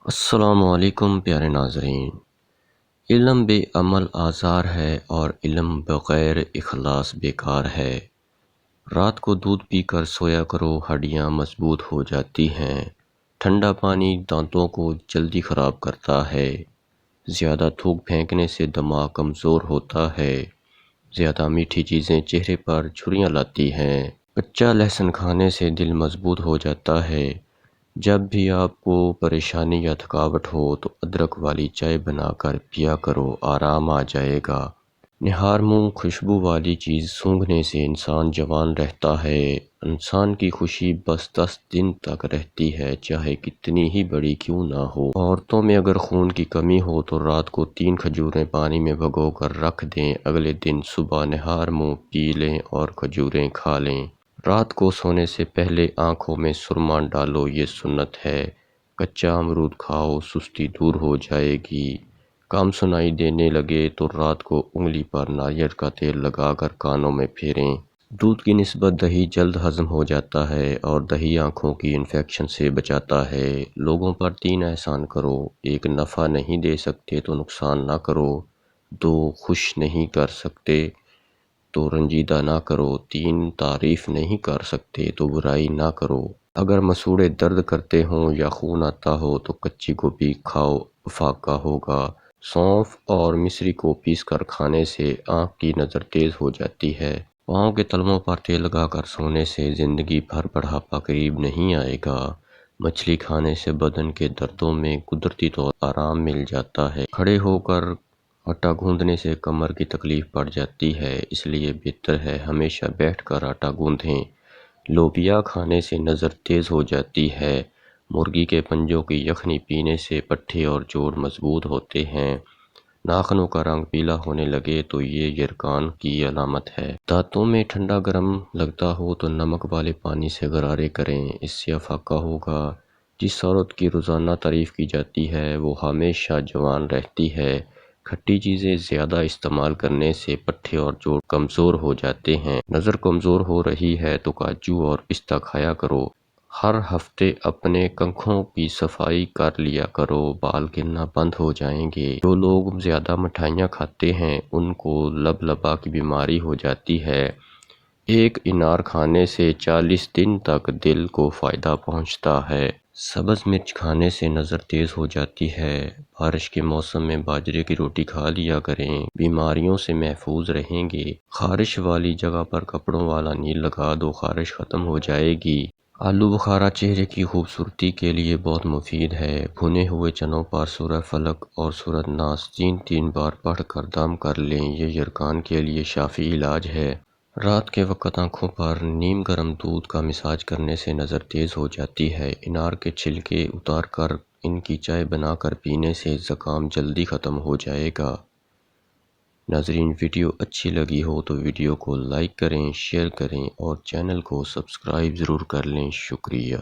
السلام علیکم پیارے ناظرین۔ علم بے عمل آزار ہے اور علم بغیر اخلاص بیکار ہے۔ رات کو دودھ پی کر سویا کرو، ہڈیاں مضبوط ہو جاتی ہیں۔ ٹھنڈا پانی دانتوں کو جلدی خراب کرتا ہے۔ زیادہ تھوک پھینکنے سے دماغ کمزور ہوتا ہے۔ زیادہ میٹھی چیزیں چہرے پر جھریاں لاتی ہیں۔ کچا لہسن کھانے سے دل مضبوط ہو جاتا ہے۔ جب بھی آپ کو پریشانی یا تھکاوٹ ہو تو ادرک والی چائے بنا کر پیا کرو، آرام آ جائے گا۔ نہار منہ خوشبو والی چیز سونگھنے سے انسان جوان رہتا ہے۔ انسان کی خوشی بس 10 دن تک رہتی ہے، چاہے کتنی ہی بڑی کیوں نہ ہو۔ عورتوں میں اگر خون کی کمی ہو تو رات کو 3 کھجوریں پانی میں بھگو کر رکھ دیں، اگلے دن صبح نہار منہ پی لیں اور کھجوریں کھا لیں۔ رات کو سونے سے پہلے آنکھوں میں سرما ڈالو، یہ سنت ہے۔ کچا امرود کھاؤ، سستی دور ہو جائے گی۔ کام سنائی دینے لگے تو رات کو انگلی پر ناریل کا تیل لگا کر کانوں میں پھیریں۔ دودھ کی نسبت دہی جلد ہضم ہو جاتا ہے اور دہی آنکھوں کی انفیکشن سے بچاتا ہے۔ لوگوں پر 3 احسان کرو: 1 نفع نہیں دے سکتے تو نقصان نہ کرو، 2 خوش نہیں کر سکتے تو رنجیدہ نہ کرو، 3 تعریف نہیں کر سکتے تو برائی نہ کرو۔ اگر مسوڑھے درد کرتے ہوں یا خون آتا ہو تو کچی گوبھی کھاؤ، افاقہ ہوگا۔ سونف اور مصری کو پیس کر کھانے سے آنکھ کی نظر تیز ہو جاتی ہے۔ پاؤں کے تلووں پر تیل لگا کر سونے سے زندگی بھر بڑھاپا قریب نہیں آئے گا۔ مچھلی کھانے سے بدن کے دردوں میں قدرتی طور پر آرام مل جاتا ہے۔ کھڑے ہو کر آٹا گوندنے سے کمر کی تکلیف بڑھ جاتی ہے، اس لیے بہتر ہے ہمیشہ بیٹھ کر آٹا گوندھیں۔ لوبیا کھانے سے نظر تیز ہو جاتی ہے۔ مرغی کے پنجوں کی یخنی پینے سے پٹھے اور جوڑ مضبوط ہوتے ہیں۔ ناخنوں کا رنگ پیلا ہونے لگے تو یہ یرقان کی علامت ہے۔ دانتوں میں ٹھنڈا گرم لگتا ہو تو نمک والے پانی سے غرارے کریں، اس سے افاقہ ہوگا۔ جس عورت کی روزانہ تعریف کی جاتی ہے وہ ہمیشہ جوان رہتی ہے۔ کھٹی چیزیں زیادہ استعمال کرنے سے پٹھے اور جوڑ کمزور ہو جاتے ہیں۔ نظر کمزور ہو رہی ہے تو کاجو اور پستہ کھایا کرو۔ ہر ہفتے اپنے کنکھوں کی صفائی کر لیا کرو، بال گرنا بند ہو جائیں گے۔ جو لوگ زیادہ مٹھائیاں کھاتے ہیں ان کو لبلبا کی بیماری ہو جاتی ہے۔ ایک انار کھانے سے 40 دن تک دل کو فائدہ پہنچتا ہے۔ سبز مرچ کھانے سے نظر تیز ہو جاتی ہے۔ بارش کے موسم میں باجرے کی روٹی کھا لیا کریں، بیماریوں سے محفوظ رہیں گے۔ خارش والی جگہ پر کپڑوں والا نیل لگا دو، خارش ختم ہو جائے گی۔ آلو بخارا چہرے کی خوبصورتی کے لیے بہت مفید ہے۔ بھنے ہوئے چنوں پر سورہ فلق اور سورۃ ناس 3 بار پڑھ کر دم کر لیں، یہ یرقان کے لیے شافی علاج ہے۔ رات کے وقت آنکھوں پر نیم گرم دودھ کا مساج کرنے سے نظر تیز ہو جاتی ہے۔ انار کے چھلکے اتار کر ان کی چائے بنا کر پینے سے زکام جلدی ختم ہو جائے گا۔ ناظرین، ویڈیو اچھی لگی ہو تو ویڈیو کو لائک کریں، شیئر کریں اور چینل کو سبسکرائب ضرور کر لیں۔ شکریہ۔